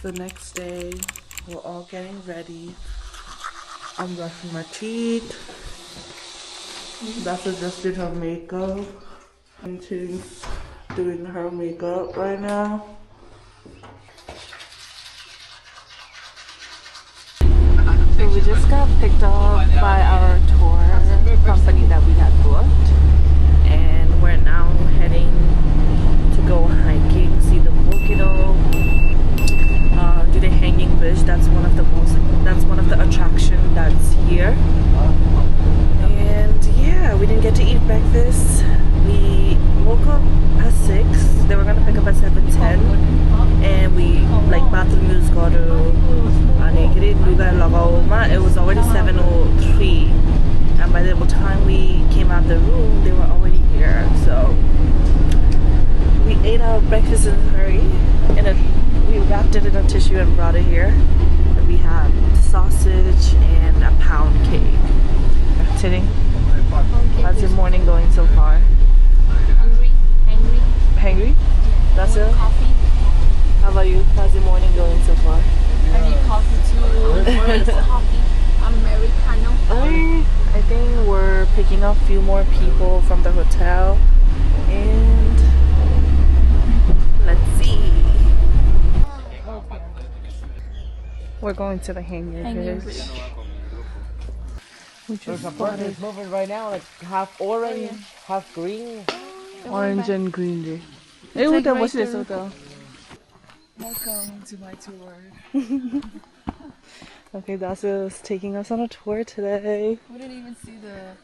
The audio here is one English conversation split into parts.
the next day. We're all getting ready. I'm brushing my teeth. That's just did her makeup. And she's doing her makeup right now. So we just got picked up by our tour company that we had booked. And we're now heading to go hiking, see the volcano, do the hanging bridge. That's one of the attractions that's here. And yeah, we didn't get to eat breakfast. We woke up at 6. They were gonna pick up at 7:10, and we bathroom use got to it was already 7:03, and by the time we came out of the room, they were already here. So we ate our breakfast in a hurry, we wrapped it in a tissue and brought it here. We have sausage and a pound cake. Sitting. How's your morning going so far? Hungry. Hungry? That's it? Coffee. How about you? How's your morning going so far? I need coffee too. Coffee. Americano. I think we're picking up a few more people from the hotel, and let's see. We're going to the hanging bridge. We just spotted It's moving right now, like half orange, half green. orange and green. Welcome to my tour. Okay, Dasa's taking us on a tour today. We didn't even see the.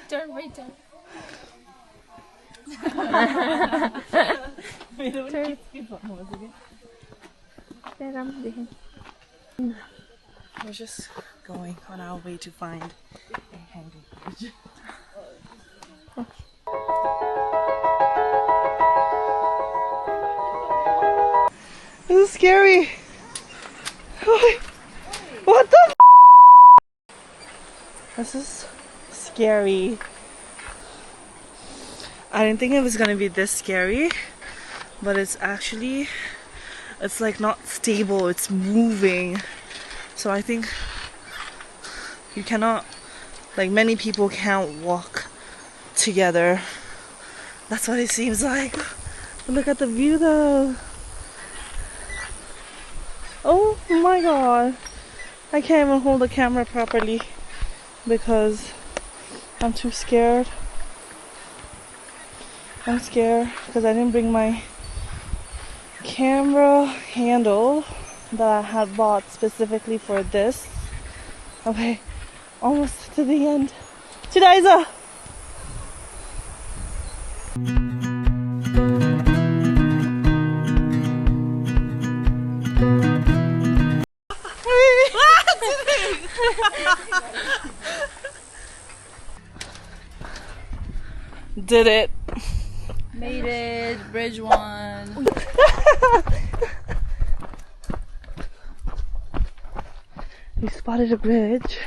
Turn right down. We're just going on our way to find a hanging bridge. This is scary. What the This is scary. I didn't think it was gonna be this scary, but it's like not stable, it's moving. So I think you cannot, many people can't walk together. That's what it seems like. But look at the view though. Oh my god. I can't even hold the camera properly because I'm too scared. I'm scared because I didn't bring my camera handle that I had bought specifically for this. Okay, almost to the end. Chidaisa! Did it. Made it. Bridge 1. We spotted a bridge.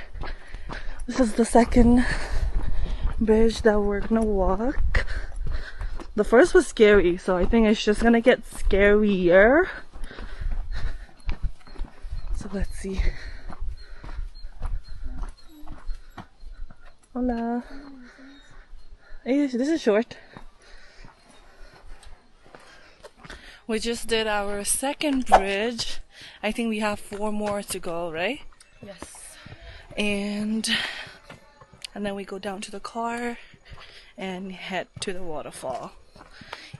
This is the second bridge that we're gonna walk. The first was scary, so I think it's just gonna get scarier. So let's see. Hola. Hey, this is short. We just did our second bridge. I think we have 4 more to go, right? Yes. And then we go down to the car and head to the waterfall.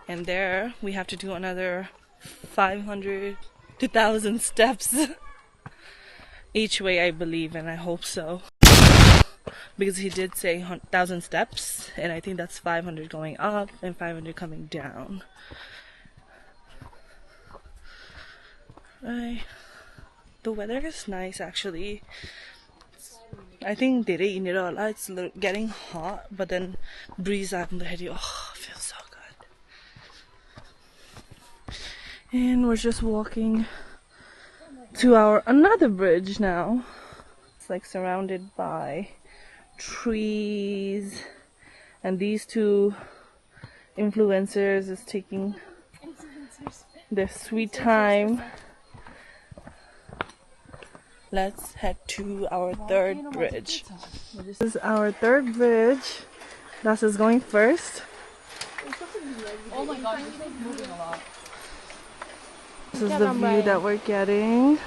And there we have to do another 500 to 1,000 steps each way, I believe, and I hope so. Because he did say 1,000 steps, and I think that's 500 going up and 500 coming down. Right. The weather is nice actually. I think it's getting hot, but then breeze out in the head. Oh, it feels so good. And we're just walking to another bridge now. It's surrounded by trees, and these two influencers is taking There's sweet time. Let's head to our third bridge. This is our third bridge. Das is going first. Oh my god, it's like moving a lot. This is the view that we're getting.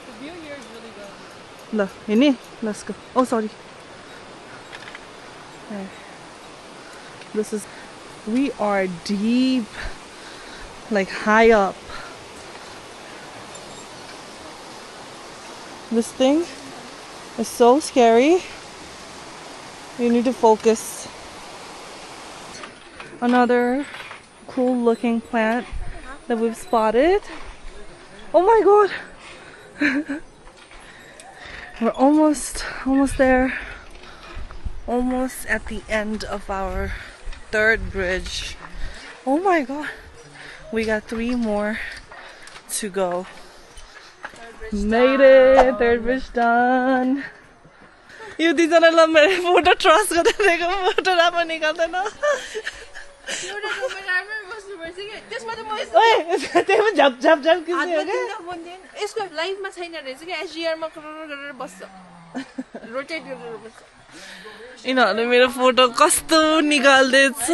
The view here is really good. Look, ini, let's go. Oh, sorry. There. This is. We are deep, like high up. This thing is so scary. You need to focus. Another cool looking plant that we've spotted. Oh my god! We're almost there. Almost at the end of our third bridge. Oh my god. We got 3 more to go. Made it! Third bridge done. You didn't let me photo trust photo यिनीहरूले मेरो photo कस्तो निकाल्दैछ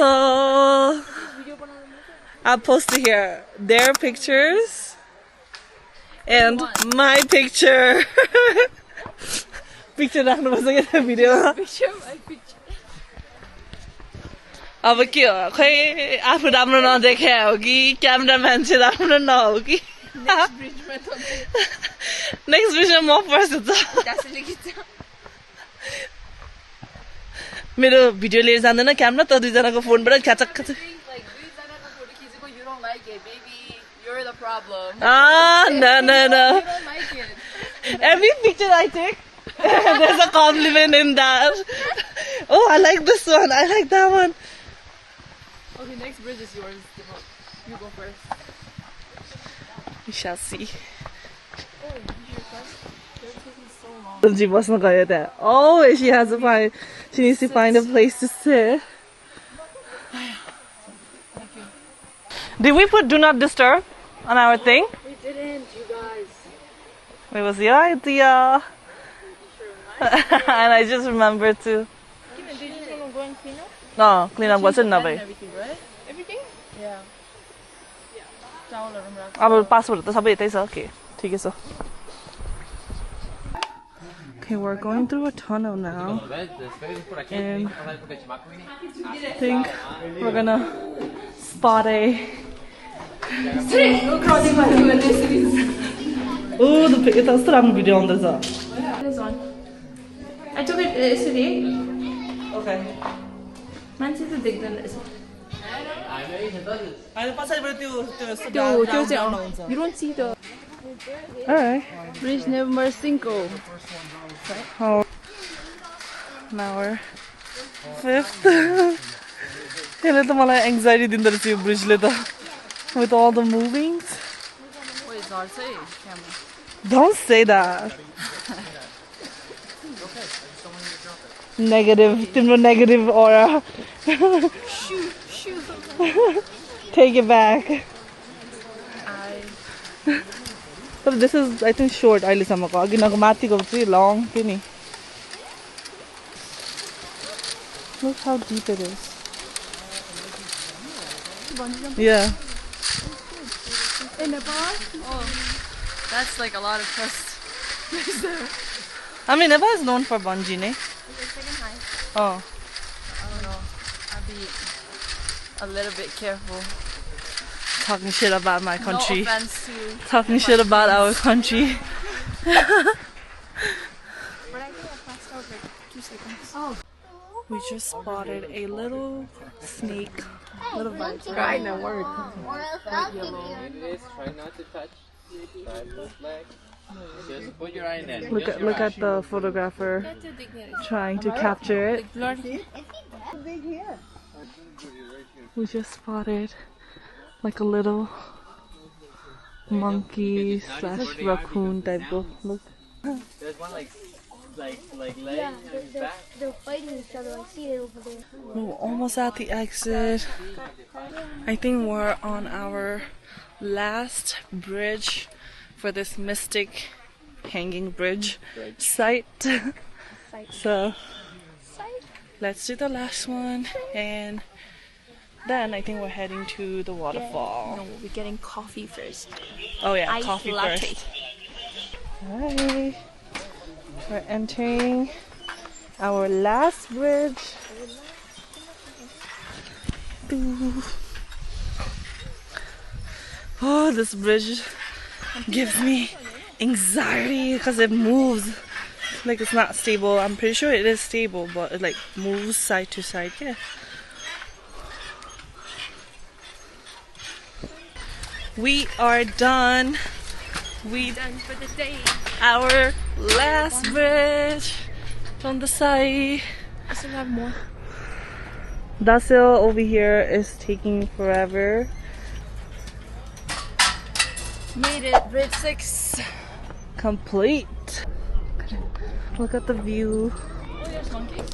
I'll post it here. Their pictures and my picture. Picture राख्नुपर्छ क्या भिडियोमा. Picture, my picture. अब के हो खै आफू राम्रो नदेखे हो कि क्यामेरा मान्छे राम्रो नहो कि नेक्स्ट ब्रिजमा म पर्छु त मेरो भिडियो लिएर जाँदैन क्यामेरा त 2 जनाको फोनबाट ख्याचक ख्याचक You don't like it, baby. You're the problem. No. You don't like it. Every picture I take, there's a compliment in that. Oh, I like this one. I like that one. Okay, next bridge is yours. You go first. We shall see. Oh, they're taking so long. She wasn't going there. Oh, she has to find. She needs to find a place to sit. Did we put "Do Not Disturb" on our thing? We didn't, you guys. It was your idea. And I just remembered to. Did you want to go and clean up? No, clean up wasn't And नभए. everything, right? Everything? Yeah. चावलहरु पनि राख्नु. अब passport त सबै यतै छ के ठिकै छ. Okay, we're going through a tunnel now. And I think we're gonna spot a. Oh, the picture is so video on this. It is on. I took it yesterday. Okay. मान्छे त देख्दैन यसो. I पछाडिबाट त्यो You don't see the Alright. bridge number 5. Oh. Now we're 5th. यसले त मलाई anxiety दिँदो रहेछ यो ब्रिजले त. With all the movings. Wait, it's hard to say. Camera. Don't say that. Negative, timber negative aura. Shoot. Take it back. So this is, I think, short. I listen to it. I'm going to go long. Look how deep it is. Yeah. In Nepal? Oh, that's like a lot of trust. I mean, Nepal is known for bungee, ne? Second high. Oh. I don't know. I'll be a little bit careful. Talking shit about my country. No offense to. Talking shit about our country. But I think I passed out like 2 seconds. Oh. We just spotted a little snake. Little bite. Right now, word. Or else I'll give you. Try not to touch. Try to flag. Just put your eye in there. Look at the photographer trying to capture it. We just spotted like a little monkey / raccoon type of look. There's one like like laying Yeah, on his back. they're fighting each other. I see it over there. We're almost at the exit. I think we're on our last bridge for this Mystic Hanging Bridge site. So let's do the last one, and then I think we're heading to the waterfall. No, we'll be getting coffee first. Oh yeah, Iced coffee latte. first. Hi. We're entering our last bridge. Ooh. Oh, this bridge gives me anxiety because it moves. Like it's not stable. I'm pretty sure it is stable, but it like moves side to side. Yeah. We are done. We Done for the day. our last bridge from the side. I still have more. Dasil over here is taking forever. Made it. Bridge 6. Complete. Look at the view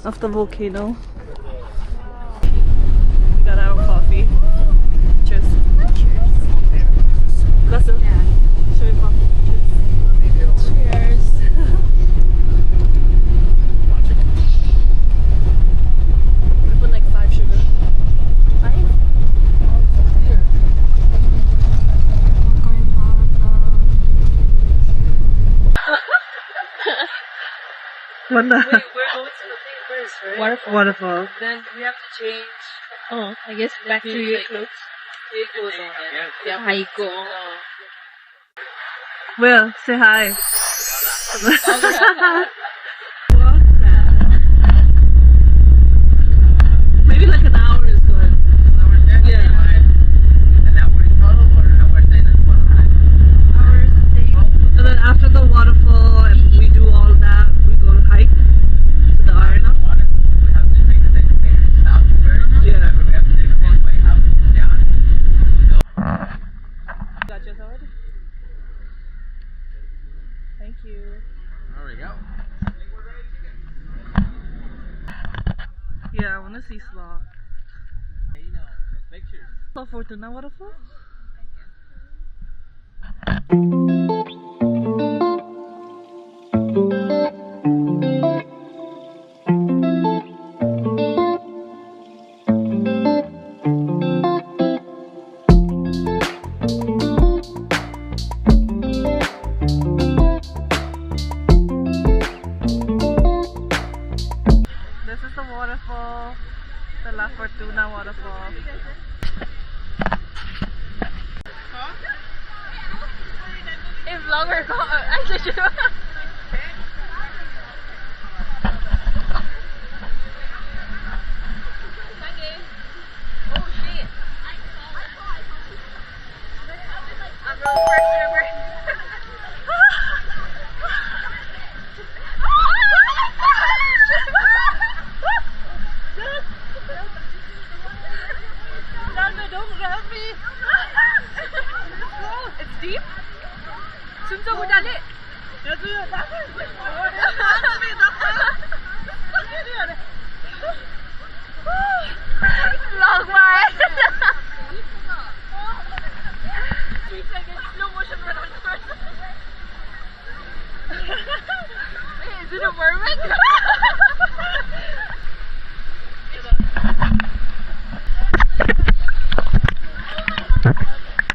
of the volcano. We got our coffee. Cheers. Dasil, show your coffee. Cheers. We put like 5 sugar. 5? What the? Wait, we're going to the thing first, right? Waterfall. Then we have to change. Oh, I guess back to your clothes. Your clothes on. Yeah, I go. Will, say hi. Maybe like an hour is good. Yeah. An hour in total or an hour stay in one And then after the waterfall and we do all that, we go hike to the Arenal. We have to take the same thing southward. Yeah. We have to take the same way up and down. Got yours already? Thank you. There we go. Yeah, I want to see slot. Hey, you know, pictures. So Fortuna Waterfall? This is the waterfall, the La Fortuna Waterfall. If vlogger ko, actually should. Oh shit. I'm wrong first. Don't grab me. It's deep. Sunso mo dali. Vlog man. Slow motion run first. Wait, is it a mermaid?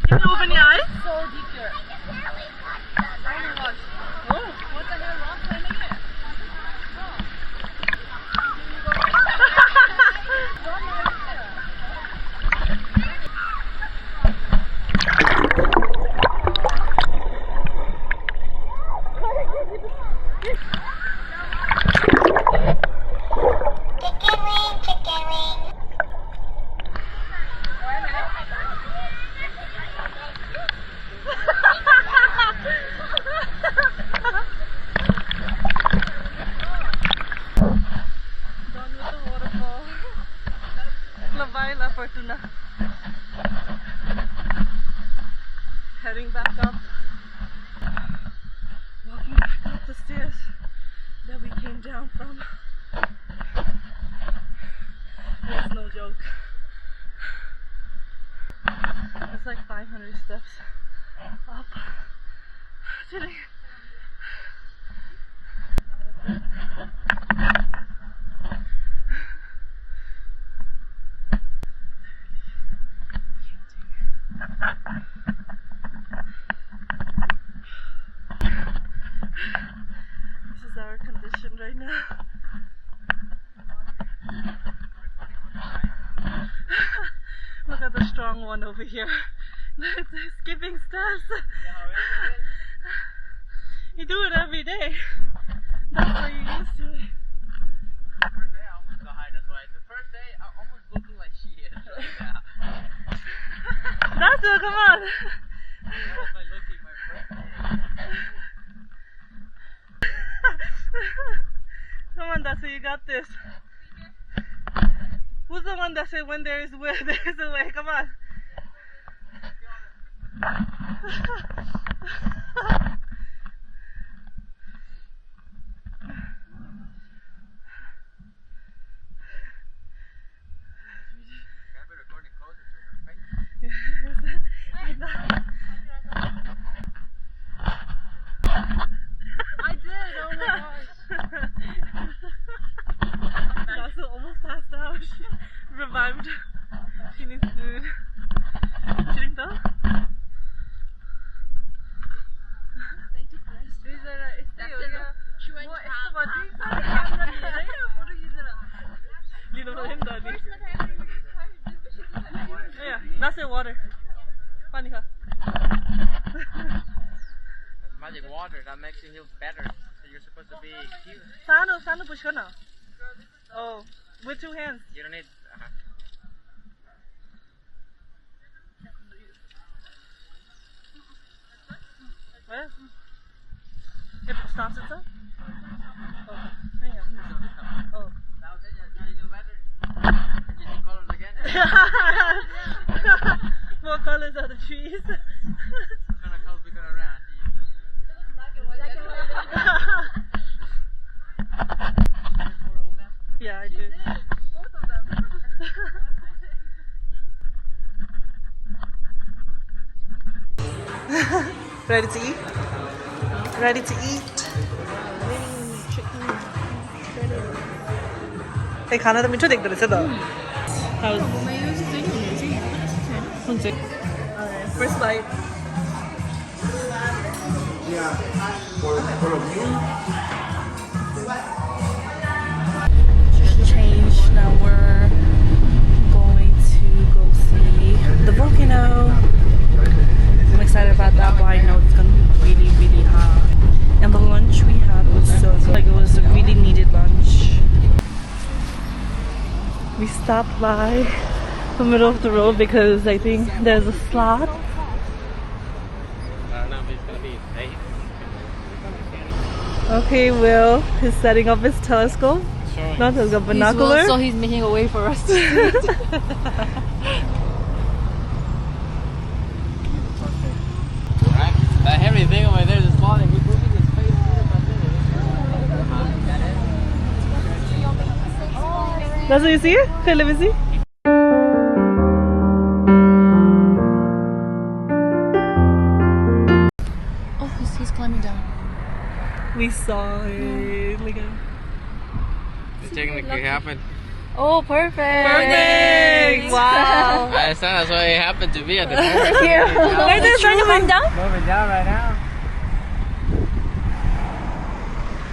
Can you open your eyes? So deep here. Oh my gosh. Oh, what the hell? Rock climbing it. It's like 500 steps up today. This is our condition right now. Look at the strong one over here. It's skipping steps. You do it every day. That's why you're used to it. The first day I almost got high, that's why. The first day I almost looking like shit. That's it, come on. That was my looking my first day. Come on, Dasu, you got this. Who's the one that said when there is will, there is a way? Come on. I did, oh my gosh. Dasu almost passed out. She revived. She needs food. She didn't know? She went Yeah, that's it, water. Panika. That's magic water, that makes you feel better. So you're supposed to be cute. Sano push ka na. Oh, with 2 hands. You don't need. Where? It stops itself? Oh, hang on. Oh. Now you do better. You see colors again. What colors are the trees? What kind of colors we got around? Yeah, I did. both of them. Ready to eat? Ready to eat? Hey, खाना तो मीठा दिख रहा है तो. How's? Okay, first bite. Change. Now we're going to go see the volcano. I'm excited about that, but I know it's gonna be really, really hot. And the lunch we had was so good. Like, it was a really needed lunch. We stopped by the middle of the road because I think there's a slot. I don't know if it's gonna be safe. Okay, Will is setting up his telescope. Sure. Not telescope, binocular. So he's making a way for us. Alright, that heavy thing over there is falling. We're moving his face. That's what you see? Okay, let me see. Oh, he's climbing down. We saw it. Look at it. It technically happened. Oh, perfect. Perfect! Wow. That's why it happened to me at the moment. Where's it trying to come down? Moving down right now.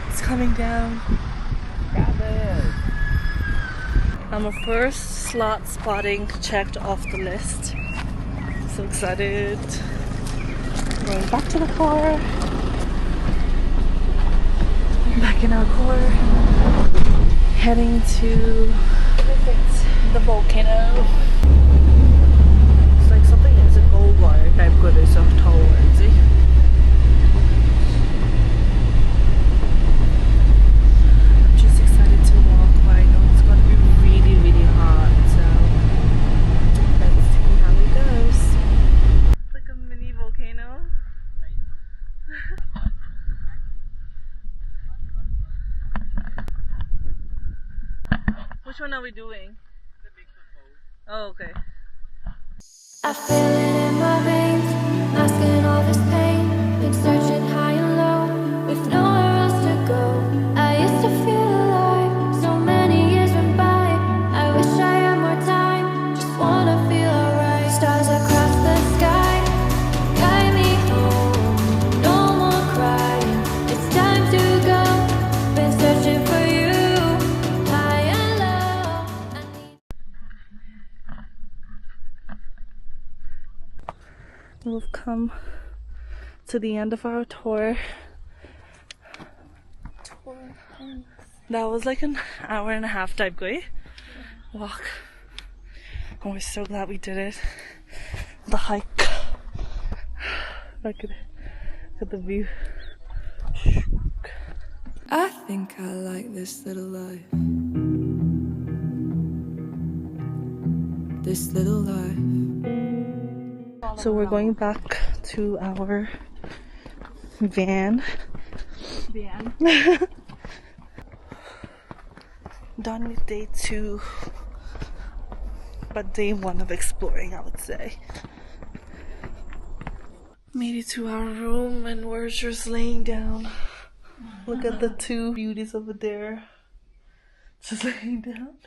It's coming down. Got this. Our first slot spotting checked off the list. So excited. Going back to the car. Back in our car. Heading to the volcano. It's like something is a gold wire type good is of towards it. I'm just excited to walk, but I know it's gonna be really, really hot, so let's see how it goes. It's like a mini volcano. Which one are we doing? Oh, okay. I feel it in my veins, masking all this pain. Been searching high and low, with nowhere else to go. I used to feel alive, so many years went by. I wish I had more time, just wanna feel alright. Stars across the sky, guide me home. No more crying, it's time to go. Been searching for you, high and low. I need We've come to the end of our tour. That was like an hour and a half type walk. And we're so glad we did it. The hike. Look at the view. I think I like this little life. This little life. So we're going back to our van. Done with day 2, but day 1 of exploring, I would say. Made it to our room and we're just laying down. Look at the 2 beauties over there, just laying down.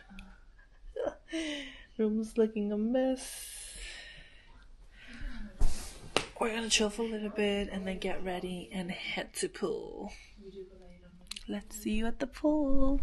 Room's looking a mess. We're gonna chill for a little bit and then get ready and head to pool. Let's see you at the pool.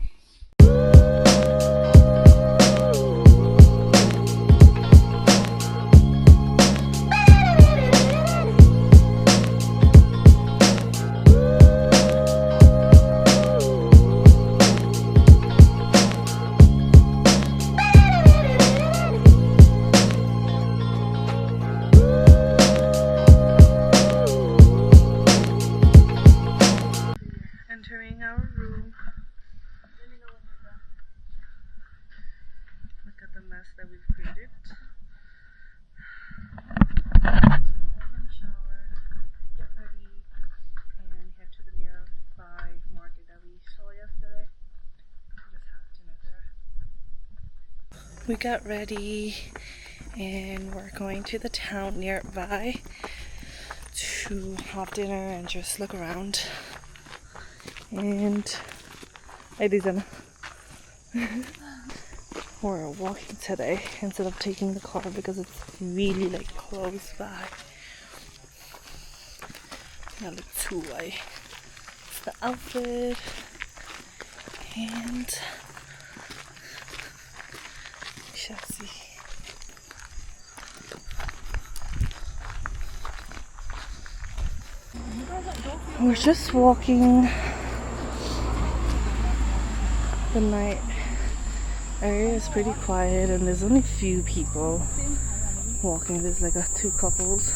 Entering our room. Look at the mess that we've created. Shower, get ready, and head to the nearby market that we saw yesterday. Just have dinner there. We got ready and we're going to the town nearby to have dinner and just look around. And we're walking today instead of taking the car because it's really like close by. I look too white. It's the outfit and we shall see. We're just walking. The night area is pretty quiet and there's only few people walking. There's like 2 couples.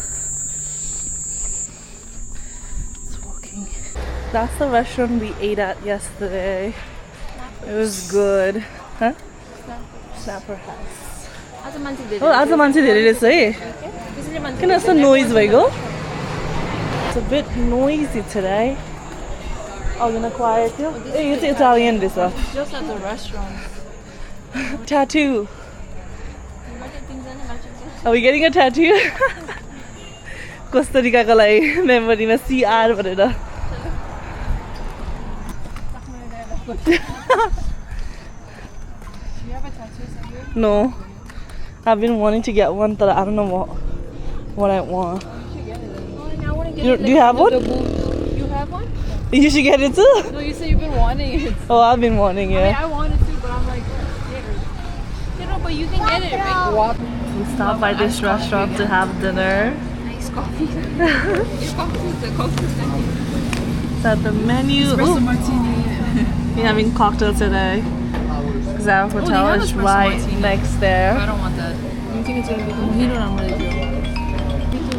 It's walking. That's the restaurant we ate at yesterday. It was good. Huh? Snapper House. Oh, azamanti did it say. Can I some noise wiggle? It's a bit noisy today. Oh, you're not quiet too? Hey, it's Italian this one. Just at the restaurant. Tattoo. Are we getting a tattoo? Costa Rica ka lai memory ma CR bhanera. Do you have a tattoo somewhere? No. I've been wanting to get one, but I don't know what I want. You should get it. Oh, I want to get it. Do you have one? You have one? You should get it too. No, you said you've been wanting it. Oh, I've been wanting it. I mean, I want it too, but I'm like scared. You know, but you can get it, right? Walk. We stopped by this restaurant to have dinner. Nice coffee. Your coffee is the coffee. It's at the menu. Espresso martini. We're having cocktails today. Because our hotel is right next there. I don't want that. You think it's gonna be mojito? I'm gonna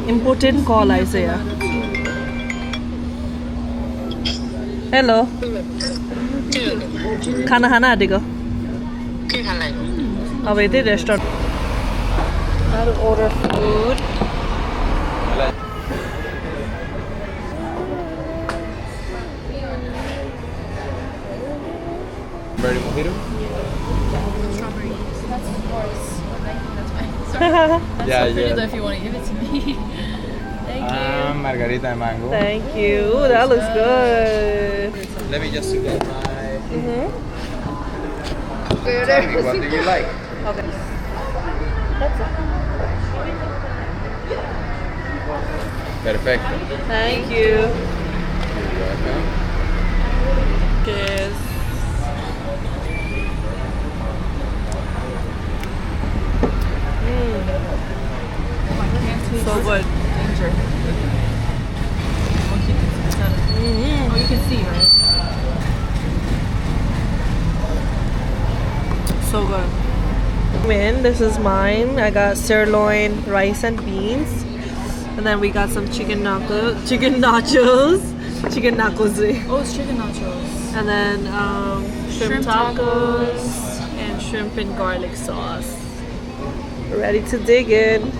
do. Important call I say. Hello. खाना खाना आँटेको अब यतै restaurant. How to order food. Berry mojito? Strawberry. That's yours. That's mine. Yeah, Pretty if you want to give it to me. Thank you. Margarita de mango. Thank you. Ooh, that looks good. Let me just get my. Mm-hmm. Tell me, what do you like? Okay. That's it. Perfecto. Thank you. You're welcome. Cheers. So good. Danger. Oh, you can see, right? So good. This is mine. I got sirloin, rice, and beans. And then we got some chicken nachos. Chicken nachos. Oh, it's chicken nachos. And then shrimp tacos and shrimp and garlic sauce. Ready to dig in.